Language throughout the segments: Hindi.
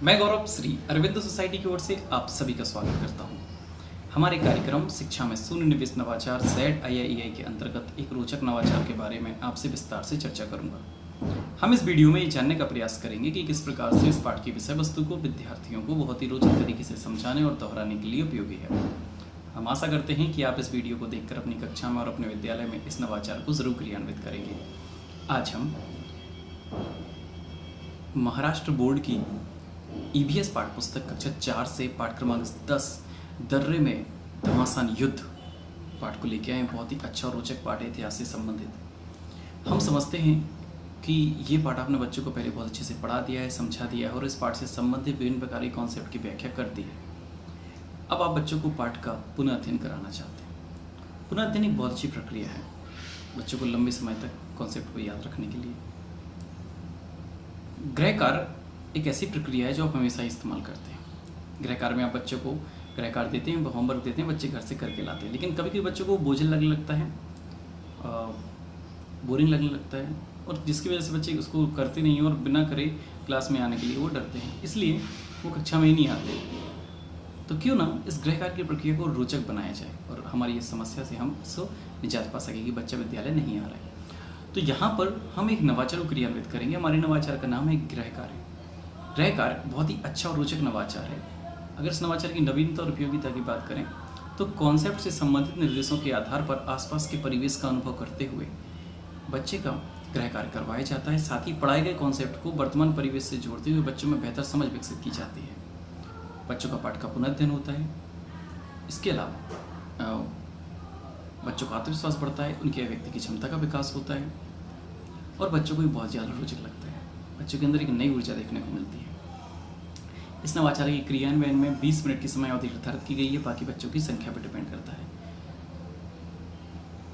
मैं गौरव श्री अरविंद सोसाइटी की ओर से आप सभी का स्वागत करता हूं। हमारे कार्यक्रम शिक्षा में शून्य निवेश नवाचार ZIIEI के अंतर्गत एक रोचक नवाचार के बारे में आपसे विस्तार से चर्चा करूंगा। हम इस वीडियो में ये जानने का प्रयास करेंगे कि किस प्रकार से इस पाठ की विषय वस्तु को विद्यार्थियों को बहुत ही रोचक तरीके से समझाने और दोहराने के लिए उपयोगी है। हम आशा करते हैं कि आप इस वीडियो को देखकर अपनी कक्षा में और अपने विद्यालय में इस नवाचार को जरूर क्रियान्वित करेंगे। आज हम महाराष्ट्र बोर्ड की EVS पाठ्यपुस्तक कक्षा 4 से पाठ क्रमांक 10 दर्रे में घमासान युद्ध पाठ को लेके आए। बहुत ही अच्छा और रोचक पाठ है इतिहास से संबंधित। हम समझते हैं कि ये पाठ आपने बच्चों को पहले बहुत अच्छे से पढ़ा दिया है, समझा दिया है और इस पाठ से संबंधित विभिन्न प्रकार के कॉन्सेप्ट की व्याख्या कर दी है। अब आप बच्चों को पाठ का पुनः अध्ययन कराना चाहते हैं। पुनः अध्ययन एक बहुत अच्छी प्रक्रिया है बच्चों को लंबे समय तक कॉन्सेप्ट को याद रखने के लिए। गृह कार्य एक ऐसी प्रक्रिया है जो आप हमेशा इस्तेमाल करते हैं। गृह कार्य में आप बच्चों को गृह कार्य देते हैं, होमवर्क देते हैं, बच्चे घर से करके लाते हैं। लेकिन कभी कभी बच्चों को बोझिल लगने लगता है, बोरिंग लगने लगता है और जिसकी वजह से बच्चे उसको करते नहीं और बिना करे क्लास में आने के लिए वो डरते हैं, इसलिए वो कक्षा में ही नहीं आते। तो क्यों ना इस गृह कार्य की प्रक्रिया को रोचक बनाया जाए और हमारी इस समस्या से हम इसको निजात पा सकें कि बच्चा विद्यालय नहीं आ रहा है। तो यहाँ पर हम एक नवाचार को क्रियान्वित करेंगे। हमारे नवाचार का नाम है गृह कार्य। गृह कार्य बहुत ही अच्छा और रोचक नवाचार है। अगर इस नवाचार की नवीनता और उपयोगिता की बात करें तो कॉन्सेप्ट से संबंधित निर्देशों के आधार पर आसपास के परिवेश का अनुभव करते हुए बच्चे का गृह कार्य करवाया जाता है। साथ ही पढ़ाए गए कॉन्सेप्ट को वर्तमान परिवेश से जोड़ते हुए बच्चों में बेहतर समझ विकसित की जाती है। बच्चों का पाठ का पुनर्अध्ययन होता है। इसके अलावा बच्चों का आत्मविश्वास बढ़ता है, उनकी अभिव्यक्ति की क्षमता का विकास होता है और बच्चों को भी बहुत ज़्यादा रोचक लगता है। बच्चों के अंदर एक नई ऊर्जा देखने को मिलती है। इस नवाचार के क्रियान्वयन में 20 मिनट की समय अवधि निर्धारित की गई है, बाकी बच्चों की संख्या पर डिपेंड करता है।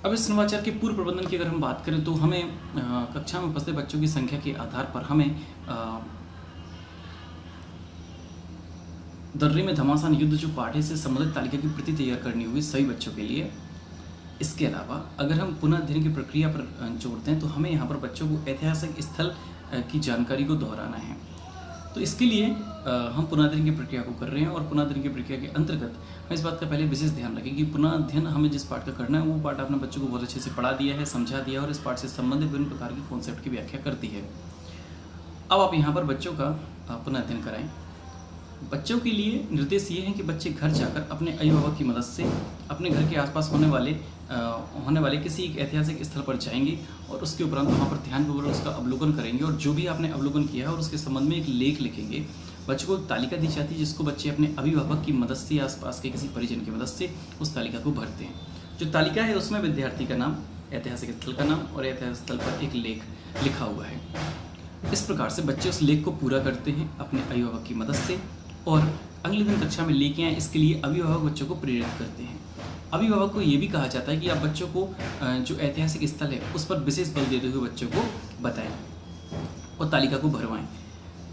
अब इस नवाचार के पूर्व प्रबंधन की अगर हम बात करें तो हमें कक्षा में उपस्थित बच्चों की संख्या के आधार पर हमें दर्रे में घमासान युद्ध जो पाठ है से संबंधित तालिका की प्रति तैयार करनी होगी सभी बच्चों के लिए। इसके अलावा अगर हम पुनः अध्ययन की प्रक्रिया पर जोड़ते हैं तो हमें यहाँ पर बच्चों को ऐतिहासिक स्थल की जानकारी को दोहराना है। तो इसके लिए हम पुनः अध्ययन की प्रक्रिया को कर रहे हैं और पुनः अध्ययन की प्रक्रिया के अंतर्गत हम इस बात का पहले विशेष ध्यान रखें कि पुनः अध्ययन हमें जिस पाठ का करना है वो पाठ आपने बच्चों को बहुत अच्छे से पढ़ा दिया है, समझा दिया और इस पाठ से संबंधित विभिन्न प्रकार की कॉन्सेप्ट की व्याख्या करती है। अब आप यहाँ पर बच्चों का पुनः अध्ययन कराएं। बच्चों के लिए निर्देश ये है कि बच्चे घर जाकर अपने अभिभावक की मदद से अपने घर के आसपास होने वाले किसी एक ऐतिहासिक स्थल पर जाएंगे और उसके उपरांत वहाँ पर ध्यानपूर्वक उसका अवलोकन करेंगे और जो भी आपने अवलोकन किया है और उसके संबंध में एक लेख लिखेंगे। बच्चों को तालिका दी जाती है जिसको बच्चे अपने अभिभावक की मदद से या आसपास के किसी परिजन की मदद से उस तालिका को भरते हैं। जो तालिका है उसमें विद्यार्थी का नाम, ऐतिहासिक स्थल का नाम और ऐतिहासिक स्थल पर एक लेख लिखा हुआ है। इस प्रकार से बच्चे उस लेख को पूरा करते हैं अपने अभिभावक की मदद से और अगले दिन कक्षा में लेके आए, इसके लिए अभिभावक बच्चों को प्रेरित करते हैं। अभिभावक को ये भी कहा जाता है कि आप बच्चों को जो ऐतिहासिक स्थल है उस पर विशेष बल देते हुए बच्चों को बताएं और तालिका को भरवाएं।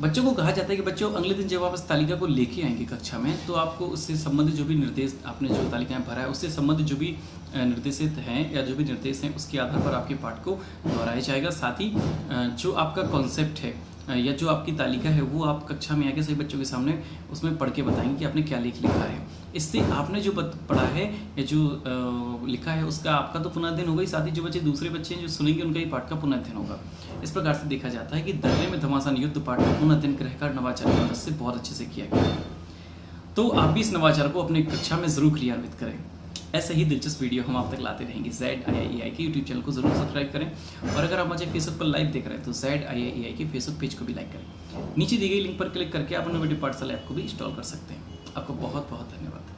बच्चों को कहा जाता है कि बच्चों अगले दिन जब आप इस तालिका को लेके आएंगे कक्षा में तो आपको उससे संबंधित जो भी निर्देश आपने जो तालिकाएं भरा है उससे संबंधित जो भी निर्देशित हैं या जो भी निर्देश हैं उसके आधार पर आपके पाठ को दोहराया जाएगा। साथ ही जो आपका कॉन्सेप्ट है या जो आपकी तालिका है वो आप कक्षा में आके सभी बच्चों के सामने उसमें पढ़ के बताएंगे कि आपने क्या लेख लिखा है। इससे आपने जो पढ़ा है या जो लिखा है उसका आपका तो पुनर्अध्ययन होगा ही, साथ ही जो बच्चे दूसरे बच्चे हैं जो सुनेंगे उनका ही पाठ का पुनर्अध्ययन होगा। इस प्रकार से देखा जाता है कि दर्रे में घमासान युद्ध पाठ का पुनर्अध्ययन गृह कार्य नवाचार की मदद से बहुत अच्छे से किया गया। तो आप भी इस नवाचार को अपनी कक्षा में जरूर क्रियान्वित करें। ऐसे ही दिलचस्प वीडियो हम आप तक लाते रहेंगे। ZIIEI के YouTube चैनल को जरूर सब्सक्राइब करें और अगर आप मुझे फेसबुक पर लाइव देख रहे हैं तो ZIIEI के फेसबुक पेज को भी लाइक करें। नीचे दी गई लिंक पर क्लिक करके आप अपने वीडियो पाठशाला ऐप को भी इंस्टॉल कर सकते हैं। आपको बहुत बहुत धन्यवाद।